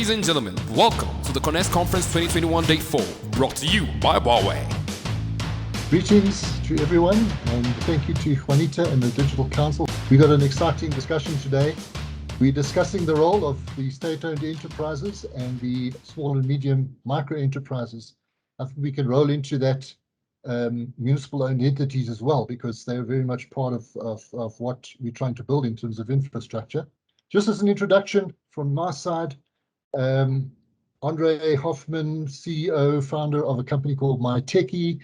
Ladies and gentlemen, welcome to the Connect Conference 2021 Day 4, brought to you by Huawei. Greetings to everyone, and thank you to Juanita and the Digital Council. We've got an exciting discussion today. We're discussing the role of the state-owned enterprises and the small and medium micro enterprises. I think we can roll into that municipal-owned entities as well, because they're very much part of what we're trying to build in terms of infrastructure. Just as an introduction from my side, Andre Hoffman, CEO, founder of a company called MyTechie,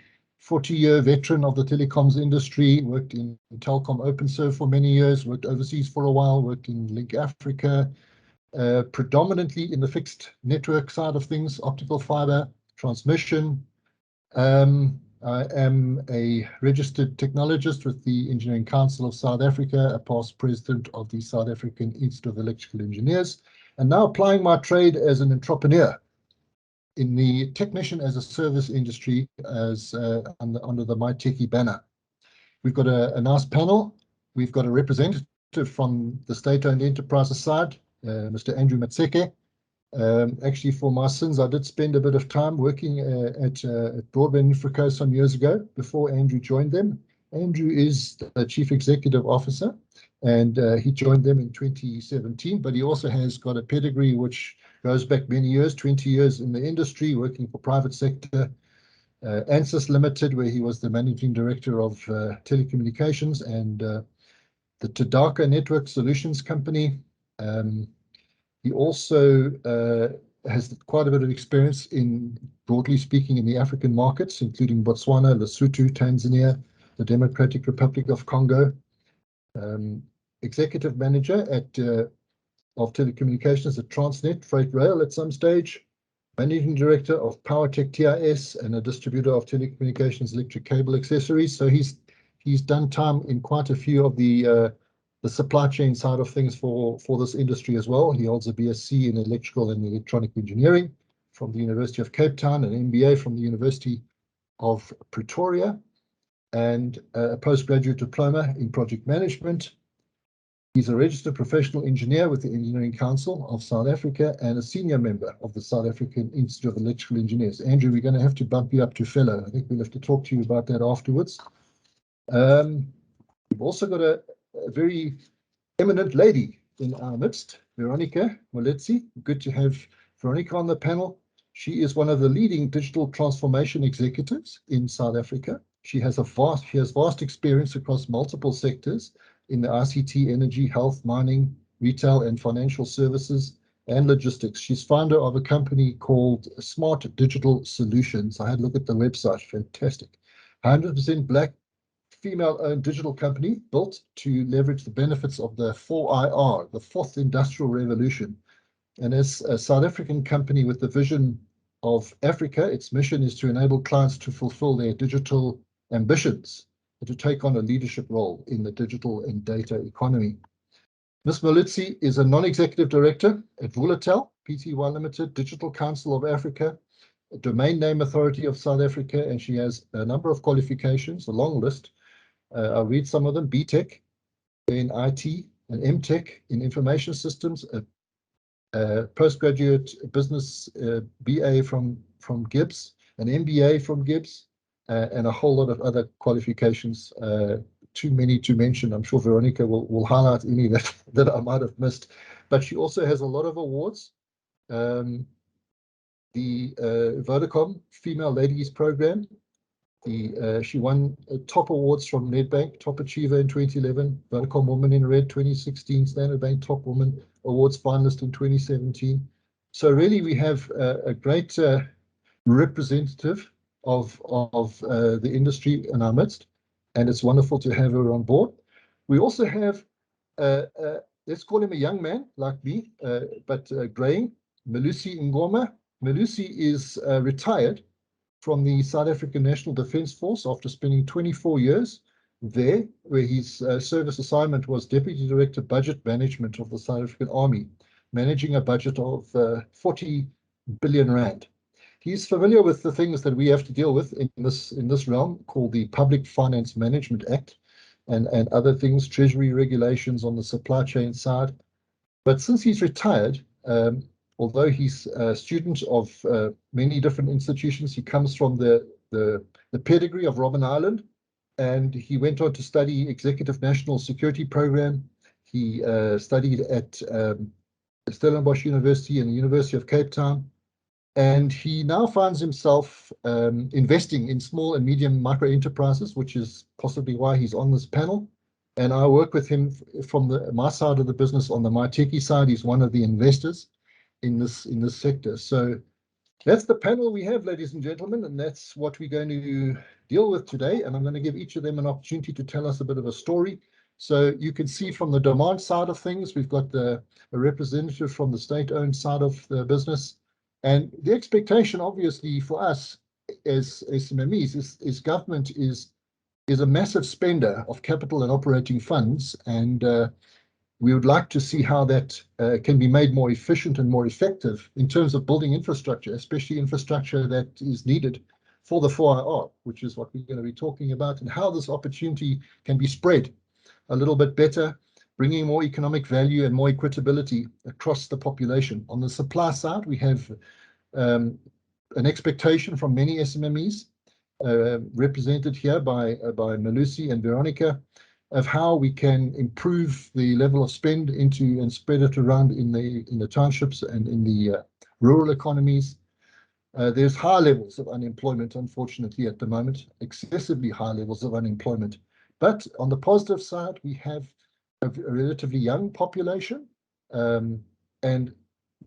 40-year veteran of the telecoms industry, worked in Telkom OpenServe for many years, worked overseas for a while, worked in Link Africa, predominantly in the fixed network side of things, optical fiber, transmission. I am a registered technologist with the Engineering Council of South Africa, a past president of the South African Institute of Electrical Engineers, and now applying my trade as an entrepreneur in the technician as a service industry as under the MyTechie banner. We've got a nice panel. We've got a representative from the state-owned enterprises side, Mr. Andrew Matseke. Actually, for my sins, I did spend a bit of time working at Broadband Infraco some years ago before Andrew joined them. Andrew is the Chief Executive Officer, and he joined them in 2017, but he also has got a pedigree which goes back many years, 20 years in the industry, working for private sector, Ansys Limited, where he was the Managing Director of Telecommunications, and the Tadaka Network Solutions Company. He also has quite a bit of experience in, broadly speaking, in the African markets, including Botswana, Lesotho, Tanzania, the Democratic Republic of Congo. Executive Manager of Telecommunications at Transnet Freight Rail at some stage. Managing Director of PowerTech TIS and a distributor of telecommunications electric cable accessories. So he's done time in quite a few of the supply chain side of things for this industry as well. He holds a BSc in Electrical and Electronic Engineering from the University of Cape Town, an MBA from the University of Pretoria, and a postgraduate diploma in project management. He's a registered professional engineer with the Engineering Council of South Africa and a senior member of the South African Institute of Electrical Engineers. Andrew, we're going to have to bump you up to fellow. I think we'll have to talk to you about that afterwards. We've also got a very eminent lady in our midst, Veronica Moletsi. Good to have Veronica on the panel. She is one of the leading digital transformation executives in South Africa. She has vast experience across multiple sectors in the ICT, energy, health, mining, retail, and financial services and logistics. She's founder of a company called Smart Digital Solutions. I had a look at the website, fantastic. 100% Black, female-owned digital company built to leverage the benefits of the 4IR, the fourth industrial revolution. And as a South African company with the vision of Africa, its mission is to enable clients to fulfill their digital ambitions and to take on a leadership role in the digital and data economy. Ms. Moletsi is a non-executive director at Vulatel, Pty Limited, Digital Council of Africa, a domain name authority of South Africa, and she has a number of qualifications, a long list. I'll read some of them: BTech in IT, an MTech in information systems, a postgraduate business BA from Gibbs, an MBA from Gibbs, and a whole lot of other qualifications, too many to mention. I'm sure Veronica will highlight any that I might have missed. But she also has a lot of awards. The Vodacom Female Ladies Program, she won top awards from Nedbank, Top Achiever in 2011, Vodacom Woman in Red 2016, Standard Bank Top Woman Awards finalist in 2017. So really we have a great representative of the industry in our midst, and it's wonderful to have her on board. We also have, let's call him a young man like me, but graying, Melusi Ngoma. Melusi is retired from the South African National Defence Force after spending 24 years there, where his service assignment was Deputy Director Budget Management of the South African Army, managing a budget of 40 billion rand. He's familiar with the things that we have to deal with in this realm called the Public Finance Management Act and other things, treasury regulations on the supply chain side. But since he's retired, although he's a student of many different institutions, he comes from the pedigree of Robben Island, and he went on to study Executive National Security Program. He studied at Stellenbosch University and the University of Cape Town, and he now finds himself investing in small and medium micro enterprises, which is possibly why he's on this panel. And I work with him from my side of the business. On the MyTechie side, he's one of the investors in this sector. So that's the panel we have, ladies and gentlemen, and that's what we're going to deal with today. And I'm going to give each of them an opportunity to tell us a bit of a story. So you can see from the demand side of things, we've got a representative from the state-owned side of the business. And the expectation, obviously, for us as SMMEs is government is a massive spender of capital and operating funds, and we would like to see how that can be made more efficient and more effective in terms of building infrastructure, especially infrastructure that is needed for the 4IR, which is what we're going to be talking about, and how this opportunity can be spread a little bit better, bringing more economic value and more equitability across the population. On the supply side, we have an expectation from many SMMEs, represented here by Malusi and Veronica, of how we can improve the level of spend into and spread it around in the townships and in the rural economies. There's high levels of unemployment, unfortunately, at the moment, excessively high levels of unemployment. But on the positive side, we have a relatively young population, and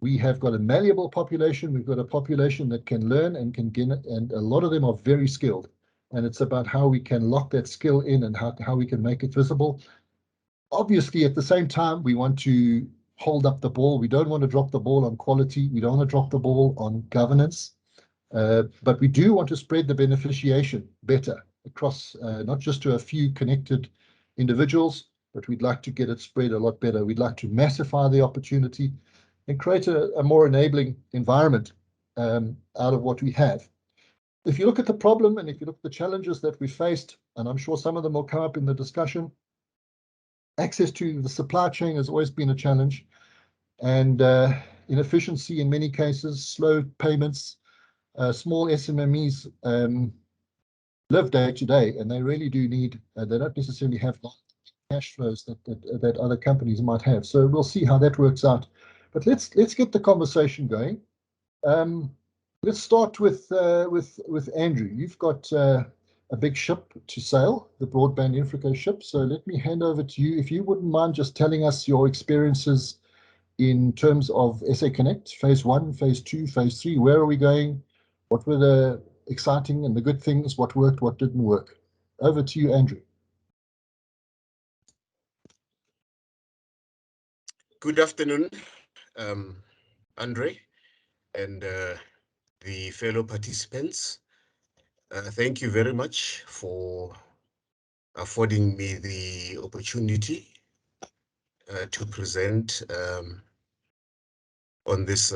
we have got a malleable population. We've got a population that can learn and can get, and a lot of them are very skilled. And it's about how we can lock that skill in and how we can make it visible. Obviously, at the same time, we want to hold up the ball. We don't want to drop the ball on quality. We don't want to drop the ball on governance. But we do want to spread the beneficiation better across, not just to a few connected individuals, but we'd like to get it spread a lot better. We'd like to massify the opportunity and create a more enabling environment out of what we have. If you look at the problem and if you look at the challenges that we faced, and I'm sure some of them will come up in the discussion, access to the supply chain has always been a challenge, and inefficiency in many cases, slow payments. Small SMMEs live day to day, and they really do need, they don't necessarily have cash flows that other companies might have. So we'll see how that works out. But let's get the conversation going. Let's start with Andrew. You've got a big ship to sail, the Broadband Infraco ship. So let me hand over to you. If you wouldn't mind just telling us your experiences in terms of SA Connect, phase 1, phase 2, phase 3. Where are we going? What were the exciting and the good things? What worked, what didn't work? Over to you, Andrew. Good afternoon, Andre, and the fellow participants. Thank you very much for affording me the opportunity to present on this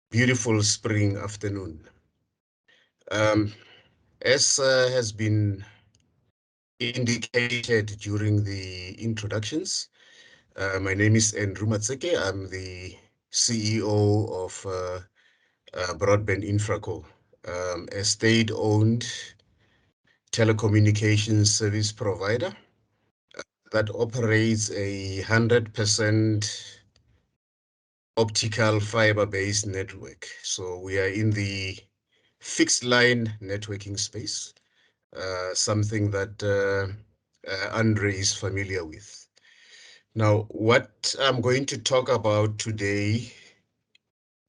beautiful spring afternoon. As has been indicated during the introductions, my name is Andrew Matseke. I'm the CEO of Broadband Infraco, a state-owned telecommunications service provider that operates a 100% optical fiber-based network. So we are in the fixed line networking space, something that Andre is familiar with. Now, what I'm going to talk about today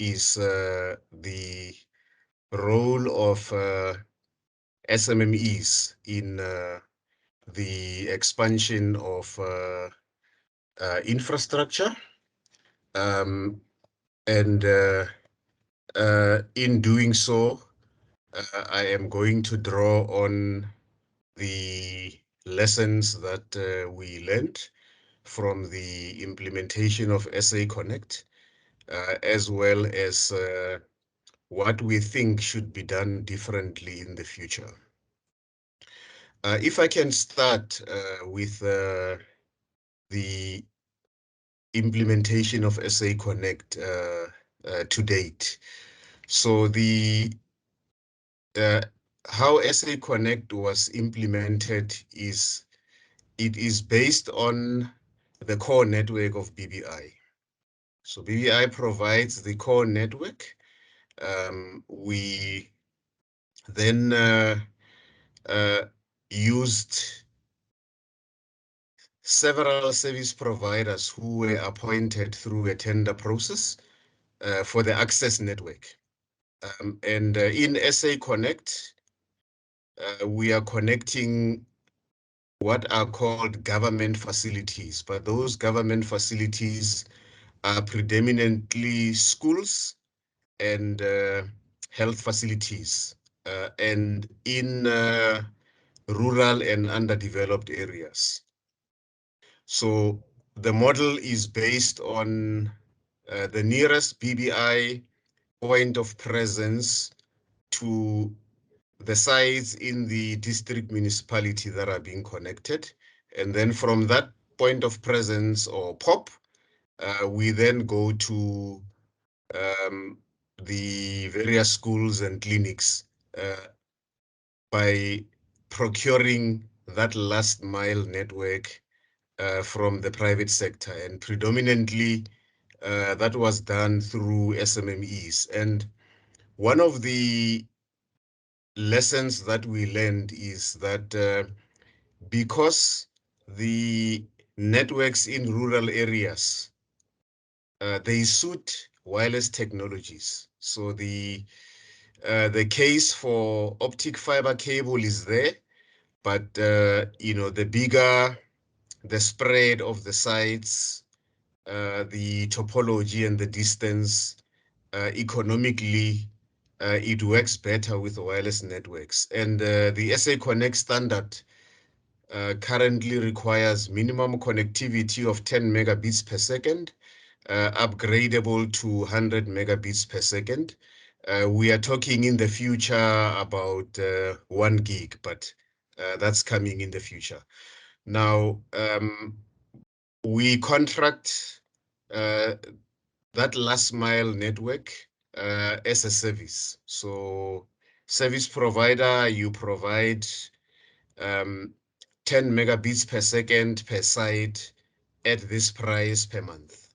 is the role of SMMEs in the expansion of infrastructure, and in doing so, I am going to draw on the lessons that we learned from the implementation of SA Connect, as well as what we think should be done differently in the future. If I can start with the implementation of SA Connect to date. So how SA Connect was implemented is it is based on the core network of BBI. So BBI provides the core network. We then used several service providers who were appointed through a tender process for the access network. And in SA Connect, we are connecting what are called government facilities, but those government facilities are predominantly schools and health facilities, and in rural and underdeveloped areas. So the model is based on the nearest BBI point of presence to the sites in the district municipality that are being connected. And then from that point of presence or POP, we then go to the various schools and clinics by procuring that last mile network from the private sector. And predominantly, that was done through SMMEs. And one of the lessons that we learned is that because the networks in rural areas, they suit wireless technologies. So the case for optic fiber cable is there, but the bigger the spread of the sites, the topology and the distance, economically, it works better with wireless networks. And the SA Connect standard currently requires minimum connectivity of 10 megabits per second, upgradable to 100 megabits per second. We are talking in the future about 1 gig, but that's coming in the future. Now, we contract that last mile network as a service. So service provider, you provide 10 megabits per second per site at this price per month.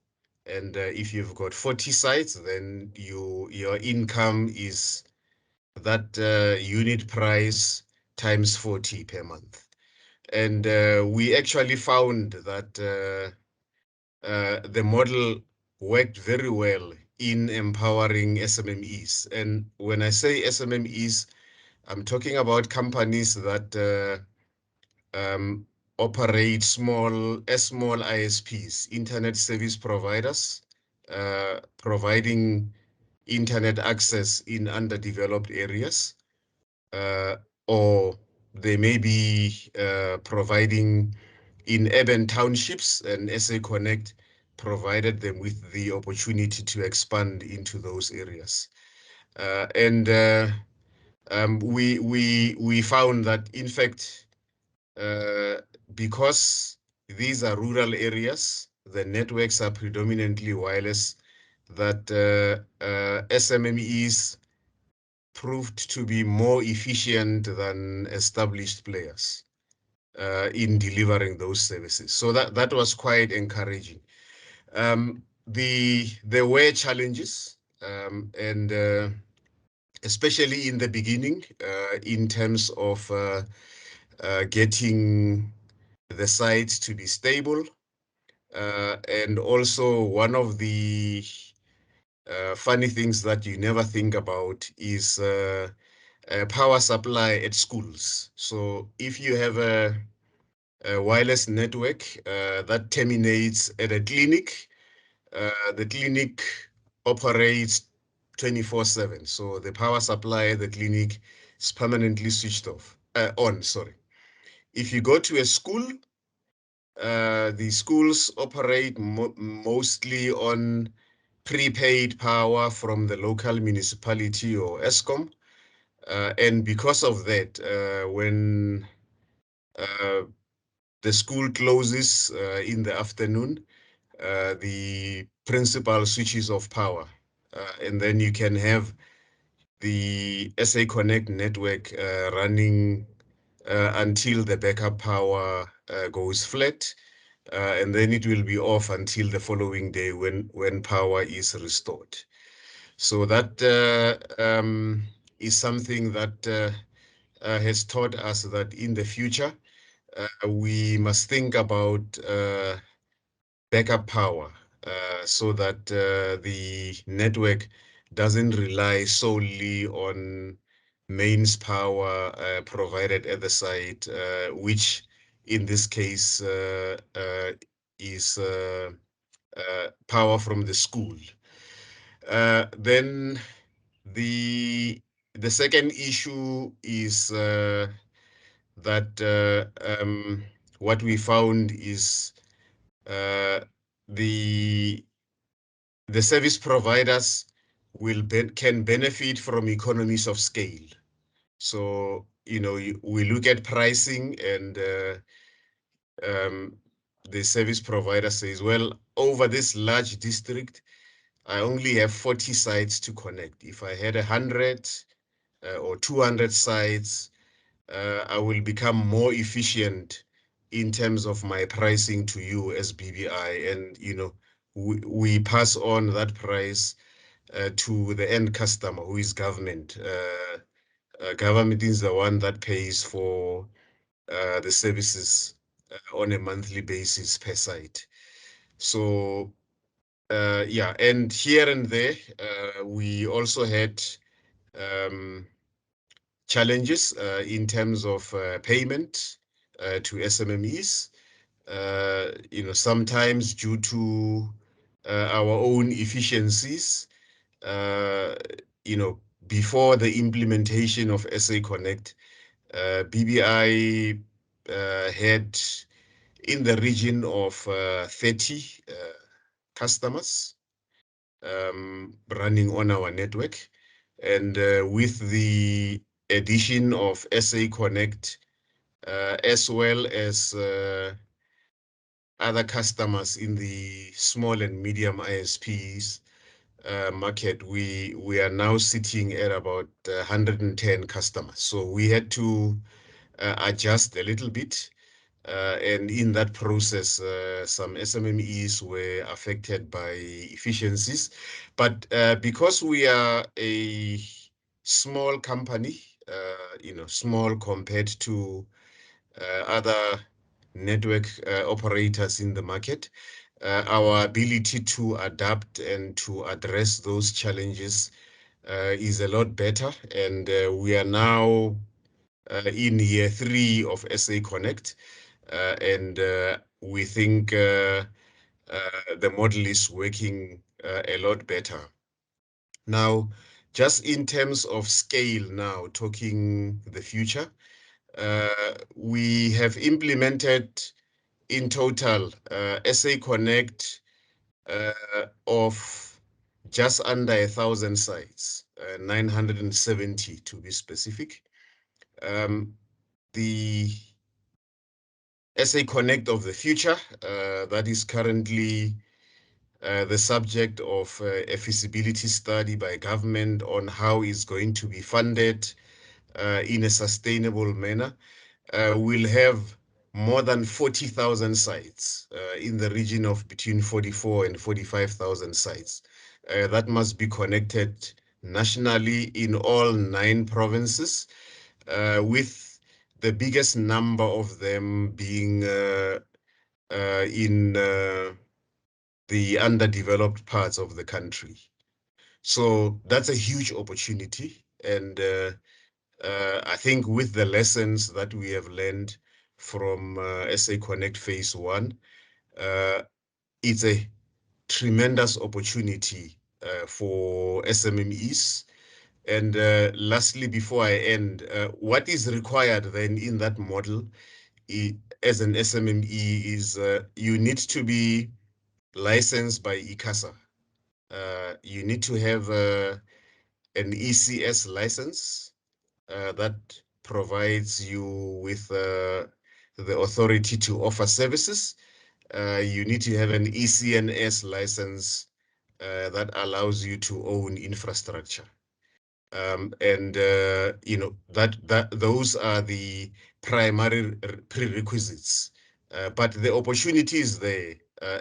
And if you've got 40 sites, then your income is that unit price times 40 per month. And we actually found that the model worked very well in empowering SMMEs. And when I say SMMEs, I'm talking about companies that operate small ISPs, internet service providers, providing internet access in underdeveloped areas, or they may be providing in urban townships, and SA Connect provided them with the opportunity to expand into those areas. We found that, in fact, because these are rural areas, the networks are predominantly wireless, that SMMEs proved to be more efficient than established players in delivering those services. So that was quite encouraging. There were challenges, and especially in the beginning, in terms of getting the sites to be stable. And also one of the funny things that you never think about is power supply at schools. So if you have a wireless network that terminates at a clinic, the clinic operates 24/7. So the power supply at the clinic is permanently switched on, sorry. If you go to a school, the schools operate mostly on prepaid power from the local municipality or ESCOM. And because of that, when the school closes in the afternoon, the principal switches of power. And then you can have the SA Connect network running until the backup power goes flat, and then it will be off until the following day when power is restored. So that is something that has taught us that in the future, we must think about backup power so that the network doesn't rely solely on mains power provided at the site, which in this case is power from the school. Then the second issue is that what we found is the service providers can benefit from economies of scale. So, we look at pricing and the service provider says, well, over this large district, I only have 40 sites to connect. If I had 100 or 200 sites, I will become more efficient in terms of my pricing to you as BBI. And, we pass on that price to the end customer, who is government. Government is the one that pays for the services on a monthly basis per site. So, yeah, and here and there, we also had challenges in terms of payment to SMMEs. Sometimes due to our own efficiencies, before the implementation of SA Connect, BBI had in the region of 30 customers running on our network. And with the addition of SA Connect, as well as other customers in the small and medium ISPs market, we are now sitting at about 110 customers. So we had to adjust a little bit. And in that process, some SMMEs were affected by efficiencies. But because we are a small company, small compared to other network operators in the market, our ability to adapt and to address those challenges is a lot better. And we are now in year 3 of SA Connect. And we think the model is working a lot better. Now, just in terms of scale now, talking the future, we have implemented in total SA Connect of just under 1,000 sites, 970 to be specific. The SA Connect of the future, that is currently the subject of a feasibility study by government on how it's going to be funded in a sustainable manner, will have more than 40,000 sites in the region of between 44 and 45,000 sites. That must be connected nationally in all 9 provinces, with the biggest number of them being in the underdeveloped parts of the country. So that's a huge opportunity. And I think with the lessons that we have learned from SA Connect Phase 1, it's a tremendous opportunity for SMMEs. And lastly, before I end, what is required then in that model as an SMME is you need to be licensed by ICASA. You need to have an ECS license that provides you with the authority to offer services. you need to have an ECNS license that allows you to own infrastructure. You know, those are the primary prerequisites. But the opportunity is there.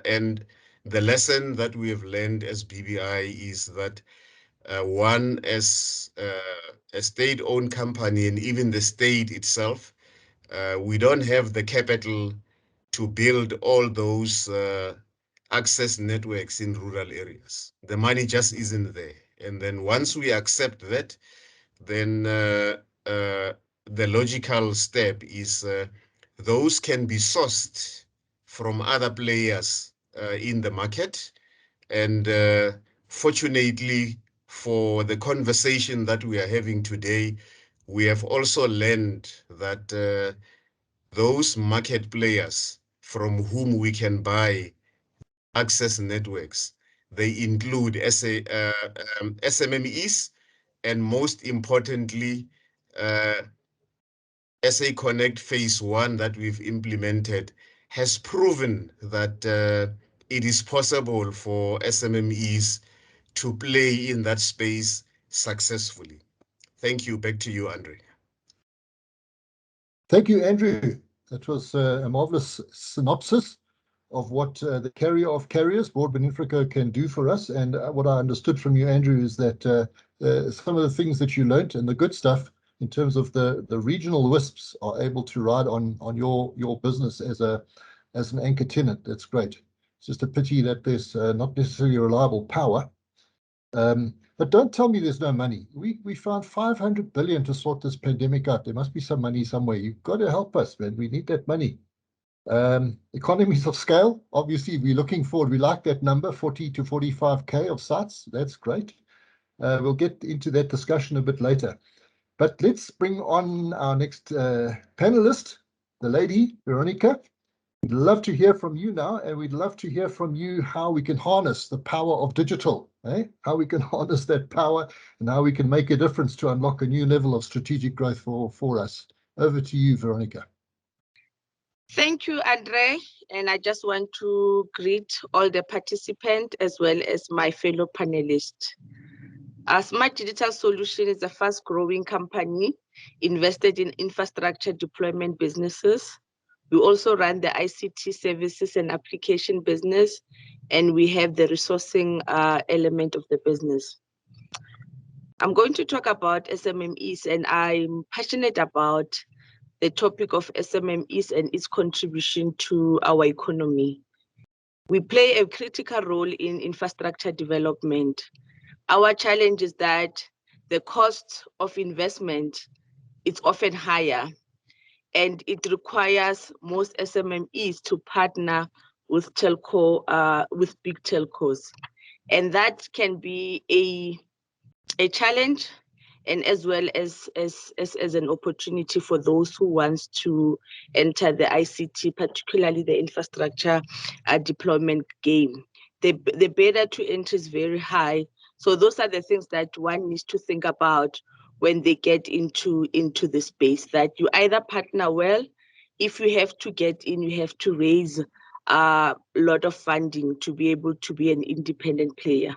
And the lesson that we have learned as BBI is that one, as a state-owned company, and even the state itself, we don't have the capital to build all those access networks in rural areas. The money just isn't there. And then once we accept that, then the logical step is those can be sourced from other players in the market. And fortunately for the conversation that we are having today, we have also learned that those market players from whom we can buy access networks, they include SMMEs, and most importantly, SA Connect Phase 1 that we've implemented has proven that it is possible for SMMEs to play in that space successfully. Thank you. Back to you, Andre. Thank you, Andrew. That was a marvelous synopsis of what the carrier of carriers, Broadband Infraco, can do for us. And what I understood from you, Andrew, is that some of the things that you learnt and the good stuff in terms of the regional WISPs are able to ride on your business as an anchor tenant. That's great. It's just a pity that there's not necessarily reliable power. But don't tell me there's no money. We found 500 billion to sort this pandemic out. There must be some money somewhere. You've got to help us, man. We need that money. Economies of scale, obviously, we're looking forward. We like that number, 40 to 45K of sites. That's great. We'll get into that discussion a bit later. But let's bring on our next panelist, the lady, Veronica. We'd love to hear from you now, and we'd love to hear from you how we can harness the power of digital, how we can harness that power and how we can make a difference to unlock a new level of strategic growth for us. Over to you, Veronica. Thank you, Andre. And I just want to greet all the participants as well as my fellow panelists. Smart Digital Solution is a fast-growing company invested in infrastructure deployment businesses. We also run the ICT services and application business, and we have the resourcing element of the business. I'm going to talk about SMMEs, and I'm passionate about the topic of SMMEs and its contribution to our economy. We play a critical role in infrastructure development. Our challenge is that the cost of investment is often higher, and it requires most SMMEs to partner with with big telcos. And that can be a challenge, and as well as an opportunity for those who want to enter the ICT, particularly the infrastructure deployment game. The barrier to entry is very high. So those are the things that one needs to think about when they get into the space, that you either partner well. If you have to get in, you have to raise a lot of funding to be able to be an independent player.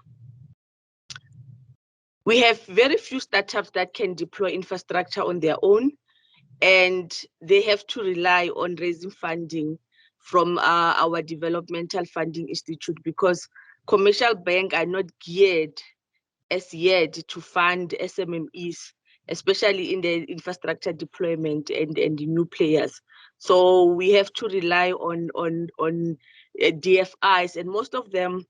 We have very few startups that can deploy infrastructure on their own, and they have to rely on raising funding from our developmental funding institute, because commercial banks are not geared as yet to fund SMMEs, especially in the infrastructure deployment and the new players. So we have to rely on DFIs, and most of them,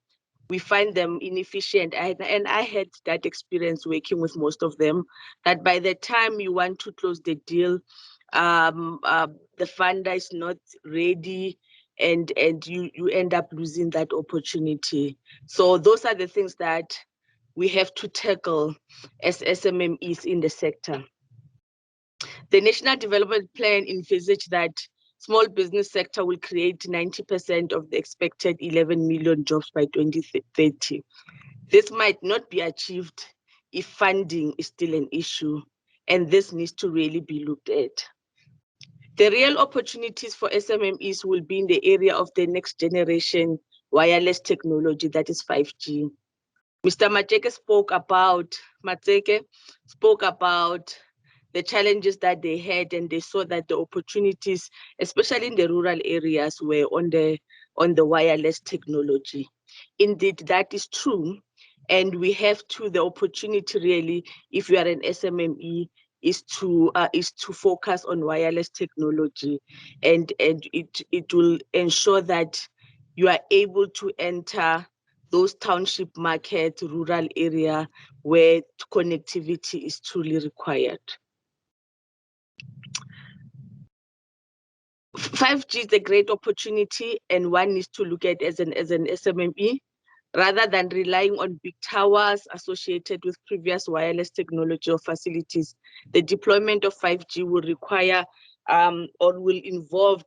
we find them inefficient. And I had that experience working with most of them, that by the time you want to close the deal, the funder is not ready, and you end up losing that opportunity. So those are the things that we have to tackle as SMMEs in the sector. The National Development Plan envisages that small business sector will create 90% of the expected 11 million jobs by 2030. This might not be achieved if funding is still an issue, and this needs to really be looked at. The real opportunities for SMMEs will be in the area of the next generation wireless technology, that is 5G. Mr. Mateke spoke about the challenges that they had, and they saw that the opportunities, especially in the rural areas, were on the wireless technology. Indeed, that is true. And we have the opportunity really, if you are an SMME, is to focus on wireless technology, and it will ensure that you are able to enter those township markets, rural area where connectivity is truly required. 5G is a great opportunity, and one needs to look at as an SMME, rather than relying on big towers associated with previous wireless technology or facilities. The deployment of 5G will require or will involve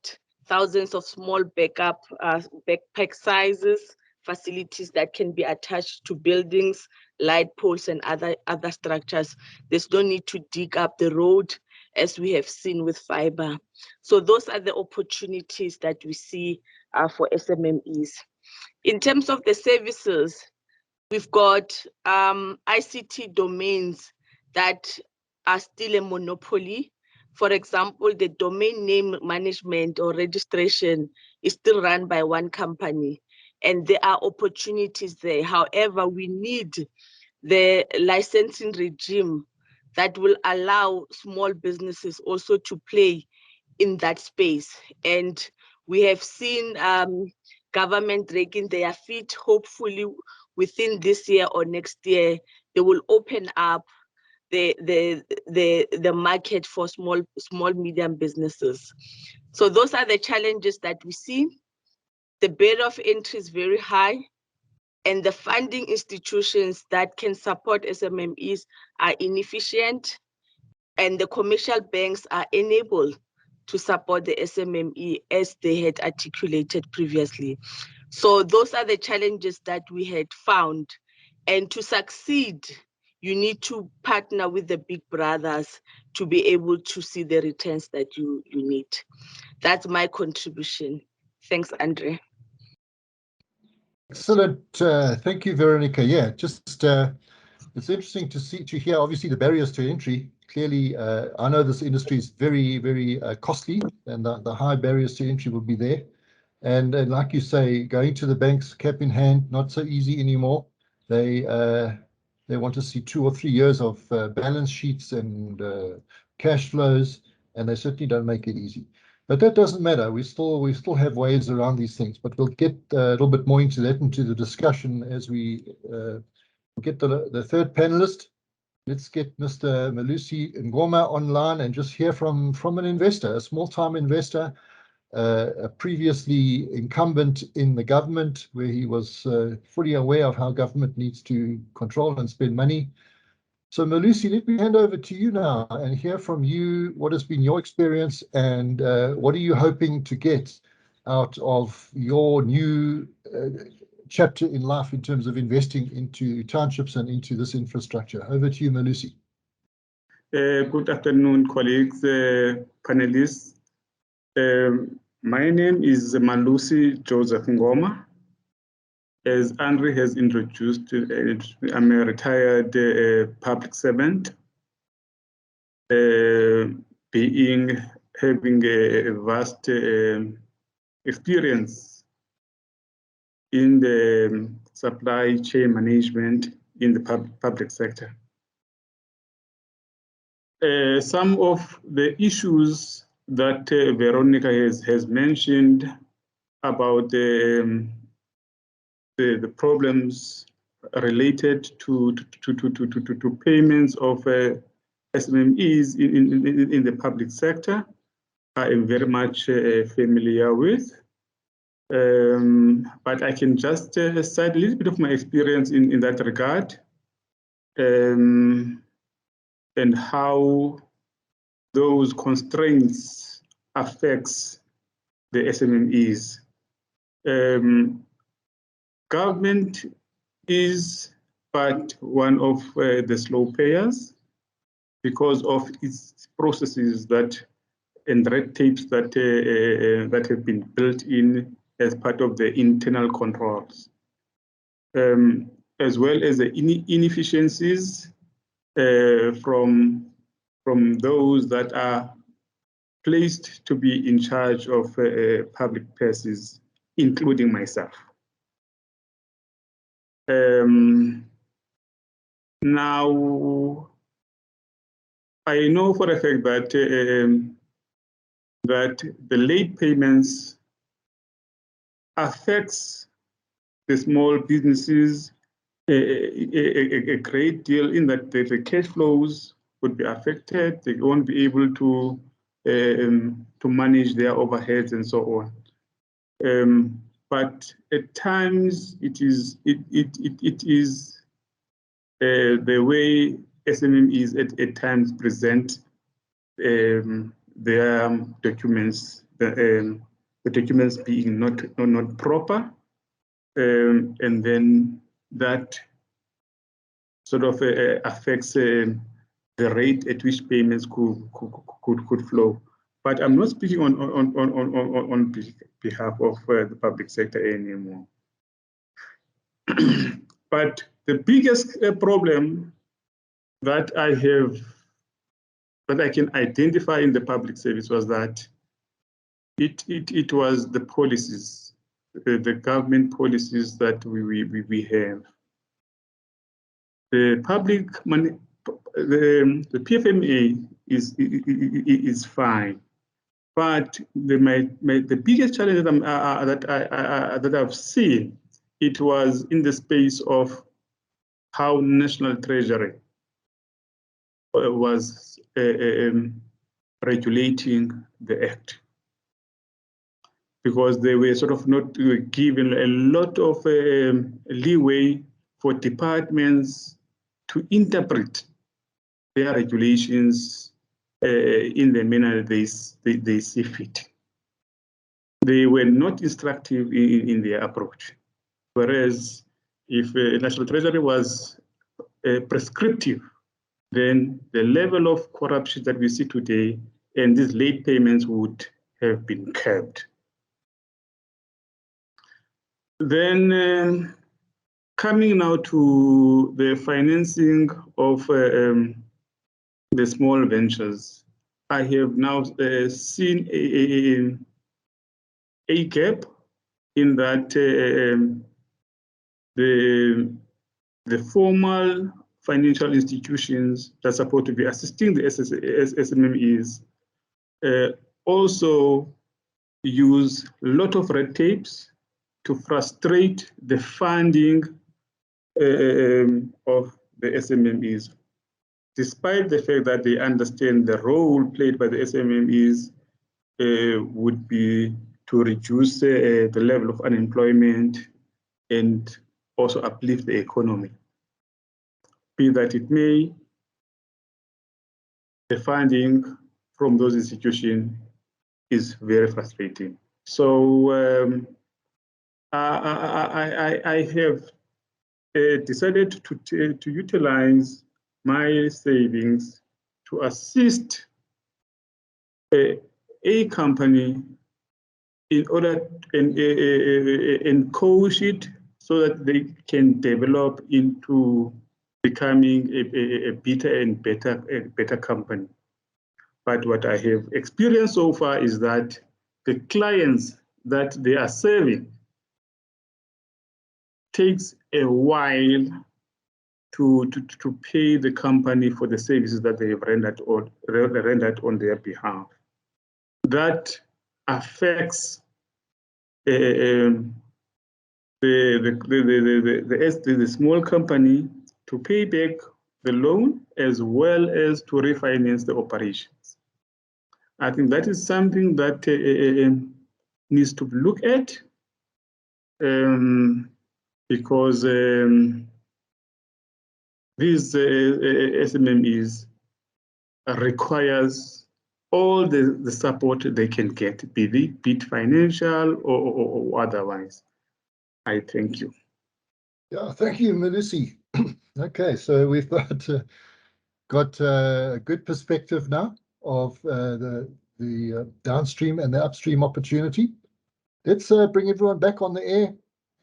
thousands of small backpack sizes, facilities that can be attached to buildings, light poles, and other structures. There's no need to dig up the road, as we have seen with fiber. So those are the opportunities that we see for SMMEs. In terms of the services, we've got ICT domains that are still a monopoly. For example, the domain name management or registration is still run by one company, and there are opportunities there. However, we need the licensing regime that will allow small businesses also to play in that space. And we have seen government dragging their feet. Hopefully within this year or next year, they will open up the market for small medium businesses. So those are the challenges that we see. The barrier of entry is very high, and the funding institutions that can support SMMEs are inefficient, and the commercial banks are unable to support the SMME as they had articulated previously. So those are the challenges that we had found. And to succeed, you need to partner with the big brothers to be able to see the returns that you need. That's my contribution. Thanks, Andre. Excellent. Thank you, Veronica. Yeah, just it's interesting to hear, obviously, the barriers to entry. Clearly, I know this industry is very, very costly, and the high barriers to entry will be there. And like you say, going to the banks cap in hand, not so easy anymore. They want to see 2 or 3 years of balance sheets and cash flows, and they certainly don't make it easy. But that doesn't matter. We still have ways around these things. But we'll get a little bit more into the discussion as we get the third panelist. Let's get Mr. Malusi Ngoma online and just hear from an investor, a small-time investor, previously incumbent in the government, where he was fully aware of how government needs to control and spend money. So Malusi, let me hand over to you now and hear from you what has been your experience, and what are you hoping to get out of your new chapter in life in terms of investing into townships and into this infrastructure. Over to you, Malusi. Good afternoon, colleagues, panelists. My name is Malusi Joseph Ngoma. As Andre has introduced, I'm a retired public servant, having a vast experience in the supply chain management in the public sector. Some of the issues that Veronica has mentioned about the problems related to payments of SMMEs in the public sector, I am very much familiar with. But I can just cite a little bit of my experience in that regard, and how those constraints affects the SMMEs. Government is but one of the slow payers because of its processes that and red tapes that that have been built in as part of the internal controls, as well as the inefficiencies from those that are placed to be in charge of public purses, including myself. Now, I know for a fact that that the late payments affects the small businesses a great deal, in that the cash flows would be affected. They won't be able to manage their overheads and so on. But at times it is the way SMMEs at times present their documents, the documents being not proper, and then that sort of affects the rate at which payments could flow. But I'm not speaking on behalf of the public sector anymore. But the biggest problem that I can identify in the public service was that it was the policies, the government policies that we have. The public money, the PFMA is fine, but the biggest challenge that I've seen, it was in the space of how National Treasury was regulating the act, because they were sort of not given a lot of leeway for departments to interpret their regulations in the manner they see fit. They were not instructive in their approach. Whereas if National Treasury was prescriptive, then the level of corruption that we see today and these late payments would have been curbed. Then coming now to the financing of the small ventures, I have now seen a gap in that the formal financial institutions that are supposed to be assisting the SMMEs also use a lot of red tapes to frustrate the funding of the SMMEs, despite the fact that they understand the role played by the SMMEs would be to reduce the level of unemployment and also uplift the economy. Be that it may, the funding from those institutions is very frustrating. So I have decided to utilize my savings to assist a company in order and coach it so that they can develop into becoming a better and better company. But what I have experienced so far is that the clients that they are serving takes a while to pay the company for the services that they have rendered on their behalf. That affects the small company to pay back the loan as well as to refinance the operations. I think that is something that needs to be looked at, because these SMMEs requires all the support they can get, be it financial or otherwise. I thank you. Yeah, thank you, Melisi. Okay, so we've got a good perspective now of the the downstream and the upstream opportunity. Let's bring everyone back on the air.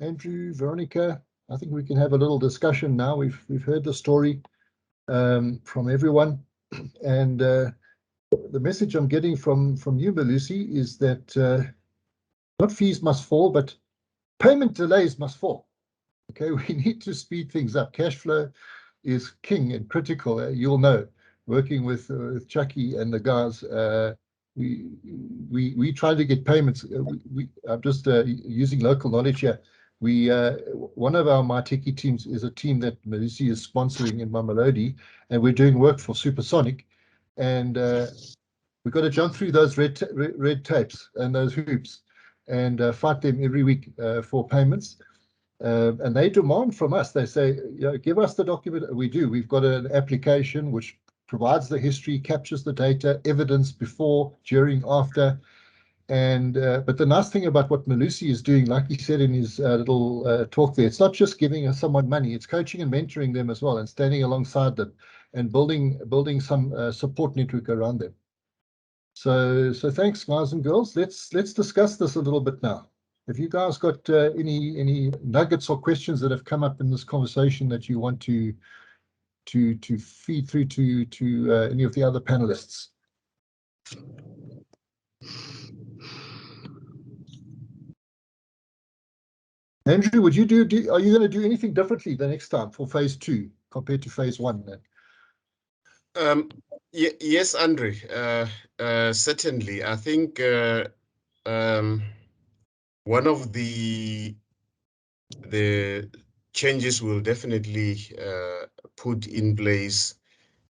Andrew, Veronica, I think we can have a little discussion now. We've heard the story from everyone, and the message I'm getting from you, Malusi, is that not fees must fall, but payment delays must fall. Okay, we need to speed things up. Cash flow is king and critical. You'll know, working with Chucky and the guys, we try to get payments. I'm just using local knowledge here. One of our MyTechie teams is a team that Malusi is sponsoring in Mamelodi, and we're doing work for Supersonic, and we've got to jump through those red tapes and those hoops and fight them every week for payments. And they demand from us, they say, give us the document. We do. We've got an application which provides the history, captures the data, evidence before, during, after. And but the nice thing about what Malusi is doing, like he said in his little talk there, it's not just giving someone money, it's coaching and mentoring them as well, and standing alongside them and building some support network around them. So thanks, guys and girls. Let's discuss this a little bit now. Have you guys got any nuggets or questions that have come up in this conversation that you want to feed through to any of the other panelists? Andrew, would you are you going to do anything differently the next time for phase 2 compared to phase 1 then? Yes, Andre. Certainly, I think one of the changes we'll definitely put in place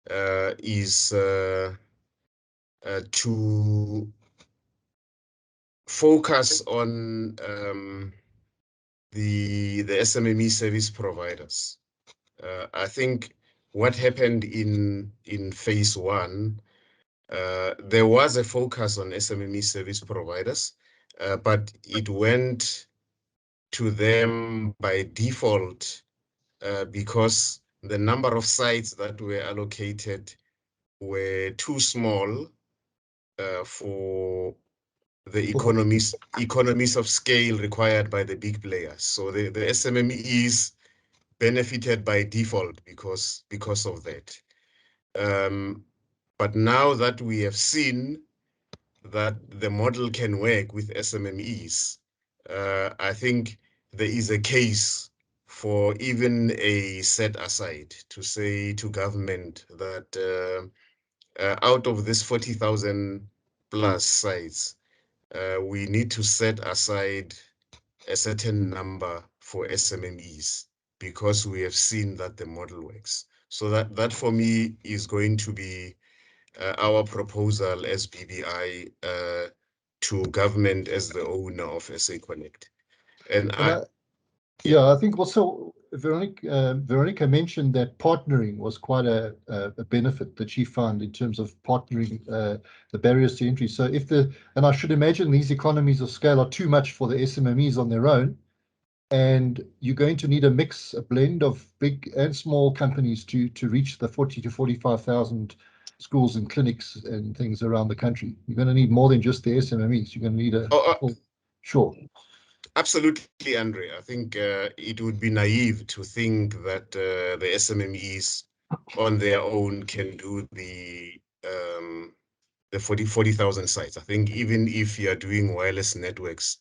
is to focus on the SMME service providers. I think what happened in phase 1, there was a focus on SMME service providers, but it went to them by default because the number of sites that were allocated were too small for the economies of scale required by the big players. So the SMMEs benefited by default because of that. But now that we have seen that the model can work with SMMEs, I think there is a case for even a set aside to say to government that out of this 40,000 plus sites, we need to set aside a certain number for SMMEs because we have seen that the model works. So that for me is going to be our proposal as BBI to government as the owner of SA Connect. And I think also Veronica mentioned that partnering was quite a benefit that she found in terms of partnering the barriers to entry. So and I should imagine these economies of scale are too much for the SMMEs on their own, and you're going to need a mix, a blend of big and small companies to reach the 40 to 45,000 schools and clinics and things around the country. You're going to need more than just the SMMEs. You're going to need sure. Absolutely, Andre. I think it would be naive to think that the SMMEs on their own can do the 40,000 sites. I think even if you are doing wireless networks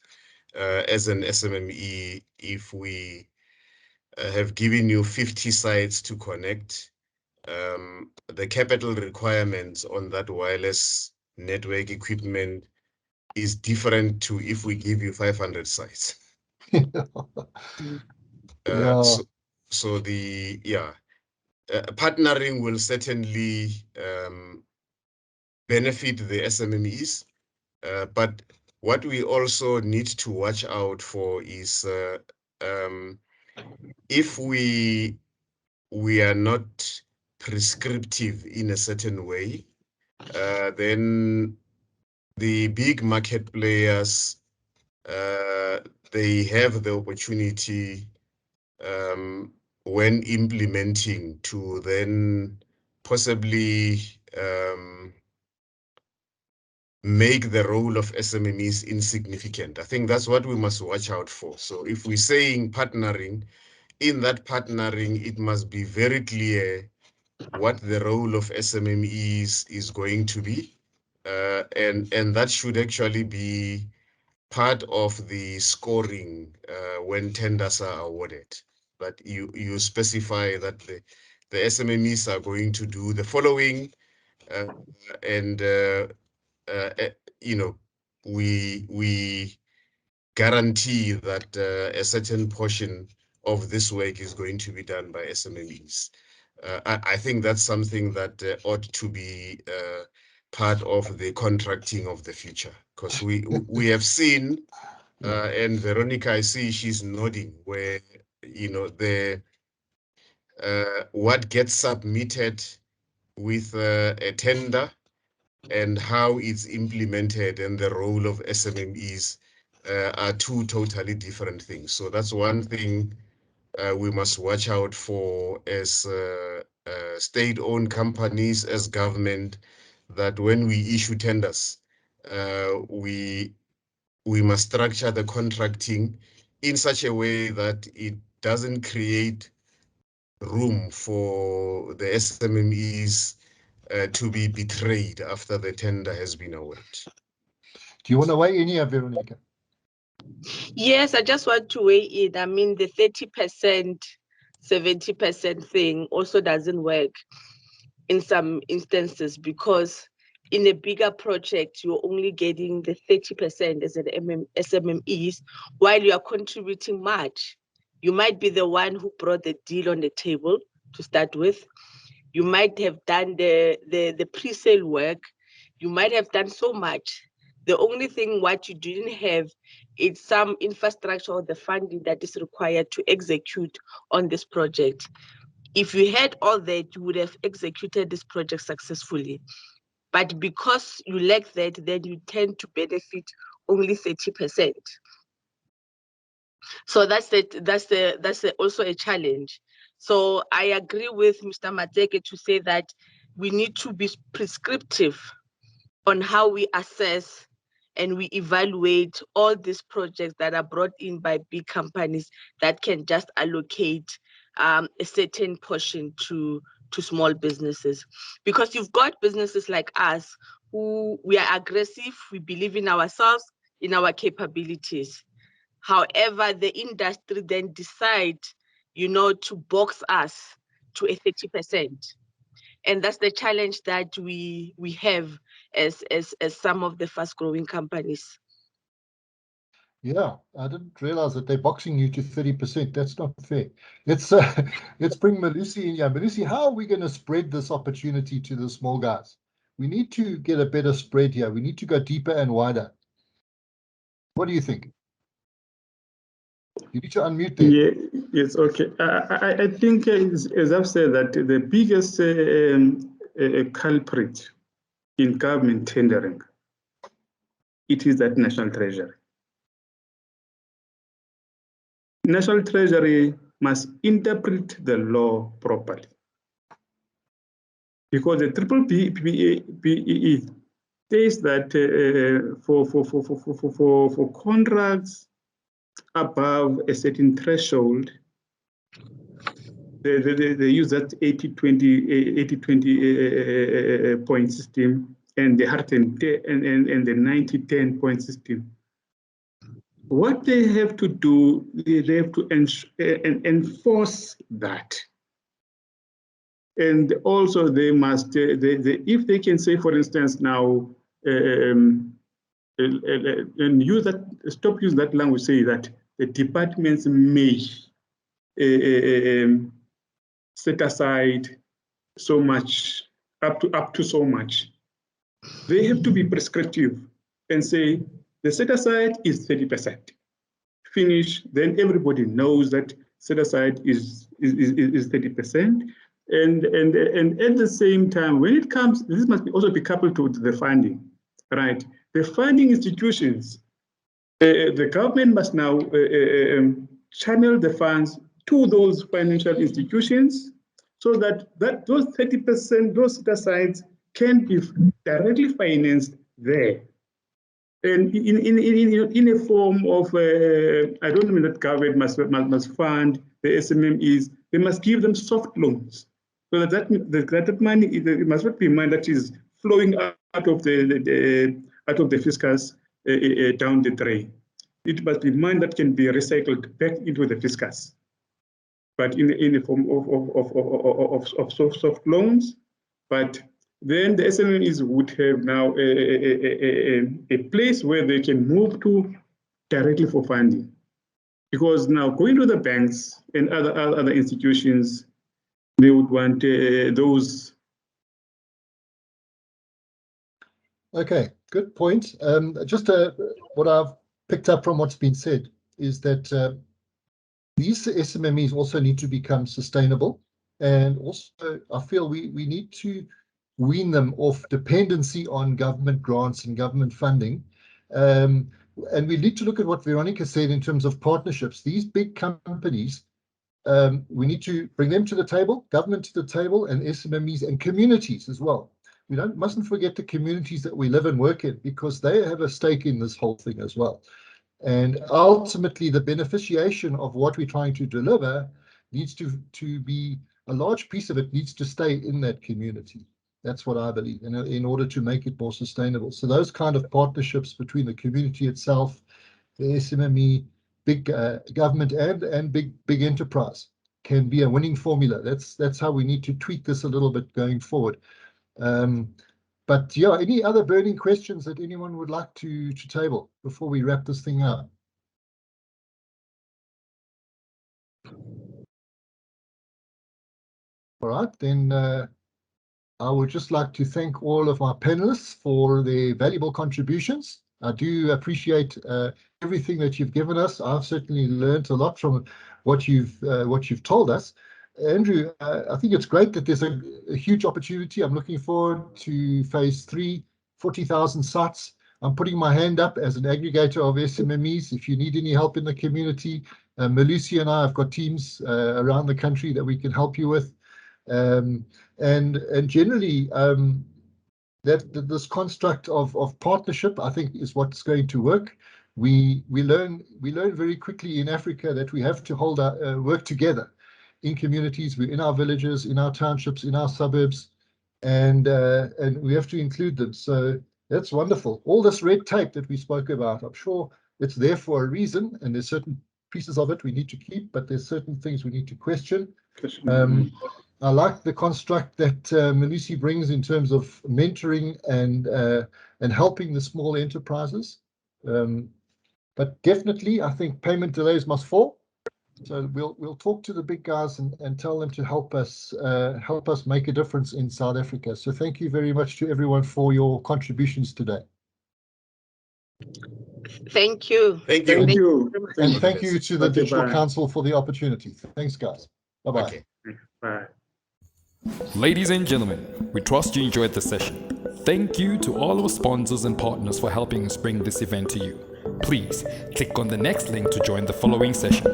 as an SMME, if we have given you 50 sites to connect, the capital requirements on that wireless network equipment is different to if we give you 500 sites. So the partnering will certainly benefit the SMMEs, but what we also need to watch out for is if we are not prescriptive in a certain way, then the big market players, they have the opportunity when implementing to then possibly make the role of SMMEs insignificant. I think that's what we must watch out for. So if we're saying partnering, in that partnering, it must be very clear what the role of SMMEs is going to be. And that should actually be part of the scoring when tenders are awarded. But you specify that the SMMEs are going to do the following, you know, we guarantee that a certain portion of this work is going to be done by SMMEs. I think that's something that ought to be part of the contracting of the future, because we have seen, and Veronica, I see she's nodding, where, you know, what gets submitted with a tender and how it's implemented and the role of SMMEs are two totally different things. So that's one thing we must watch out for as state-owned companies, as government, that when we issue tenders, we must structure the contracting in such a way that it doesn't create room for the SMMEs to be betrayed after the tender has been awarded. Do you want to weigh in here, Veronica? Yes, I just want to weigh in. I mean, the 30%, 70% thing also doesn't work in some instances, because in a bigger project, you're only getting the 30% as an SMMEs, while you are contributing much. You might be the one who brought the deal on the table to start with. You might have done the pre-sale work. You might have done so much. The only thing what you didn't have is some infrastructure or the funding that is required to execute on this project. If you had all that, you would have executed this project successfully. But because you lack that, then you tend to benefit only 30%. So that's also a challenge. So I agree with Mr. Mateke to say that we need to be prescriptive on how we assess and we evaluate all these projects that are brought in by big companies that can just allocate a certain portion to small businesses. Because you've got businesses like us who we are aggressive, we believe in ourselves, in our capabilities. However, the industry then decide, to box us to a 30%. And that's the challenge that we have as some of the fast growing companies. Yeah, I didn't realize that they're boxing you to 30%. That's not fair. Let's bring Malusi in here. Malusi, how are we going to spread this opportunity to the small guys? We need to get a better spread here. We need to go deeper and wider. What do you think? You need to unmute there. Yeah, yes, okay. I think, as I've said, that the biggest culprit in government tendering, it is that National Treasury. National Treasury must interpret the law properly, because the BBBE says that for contracts above a certain threshold, they use that 80-20 point system and the 90-10 point system. What they have to do, they have to enforce that. And also they must, if they can say, for instance, now, and use that, stop using that language, say that the departments may set aside so much, up to so much. They have to be prescriptive and say the set aside is 30%. Finish, then everybody knows that set aside is 30%. And at the same time, when it comes, this must also be coupled to the funding, right? The funding institutions, the government must now channel the funds to those financial institutions, so that those 30%, those set asides can be directly financed there. And in a form of, I don't mean that government must fund the SMMEs, they must give them soft loans. So that money, it must not be money that is flowing out of the fiscus down the drain. It must be money that can be recycled back into the fiscus, but in the form of soft loans. But then the SMMEs would have now a place where they can move to directly for funding. Because now going to the banks and other institutions, they would want those. Okay, good point. Just what I've picked up from what's been said is that these SMMEs also need to become sustainable. And also, I feel we need to wean them off dependency on government grants and government funding. And we need to look at what Veronica said in terms of partnerships. These big companies, we need to bring them to the table, government to the table, and SMMEs and communities as well. We mustn't forget the communities that we live and work in, because they have a stake in this whole thing as well. And ultimately, the beneficiation of what we're trying to deliver needs to be, a large piece of it needs to stay in that community. That's what I believe, in order to make it more sustainable. So those kind of partnerships between the community itself, the SMME, big government and big enterprise can be a winning formula. That's how we need to tweak this a little bit going forward. But yeah, any other burning questions that anyone would like to table before we wrap this thing up? All right, then I would just like to thank all of my panelists for their valuable contributions. I do appreciate everything that you've given us. I've certainly learned a lot from what you've told us. Andrew, I think it's great that there's a huge opportunity. I'm looking forward to phase 3, 40,000 sites. I'm putting my hand up as an aggregator of SMMEs. If you need any help in the community, Malusi and I have got teams around the country that we can help you with. And generally, this construct of partnership, I think, is what's going to work. We learn very quickly in Africa that we have to work together in communities, in our villages, in our townships, in our suburbs, and we have to include them. So that's wonderful. All this red tape that we spoke about, I'm sure it's there for a reason, and there's certain pieces of it we need to keep, but there's certain things we need to question. I like the construct that Malusi brings in terms of mentoring and helping the small enterprises. But definitely, I think payment delays must fall. So we'll talk to the big guys and tell them to help us make a difference in South Africa. So thank you very much to everyone for your contributions today. Thank you. Thank you. Thank you. And thank you to the Okay, Digital bye. Council for the opportunity. Thanks, guys. Bye-bye. Okay. Bye. Ladies and gentlemen, we trust you enjoyed the session. Thank you to all our sponsors and partners for helping us bring this event to you. Please click on the next link to join the following session.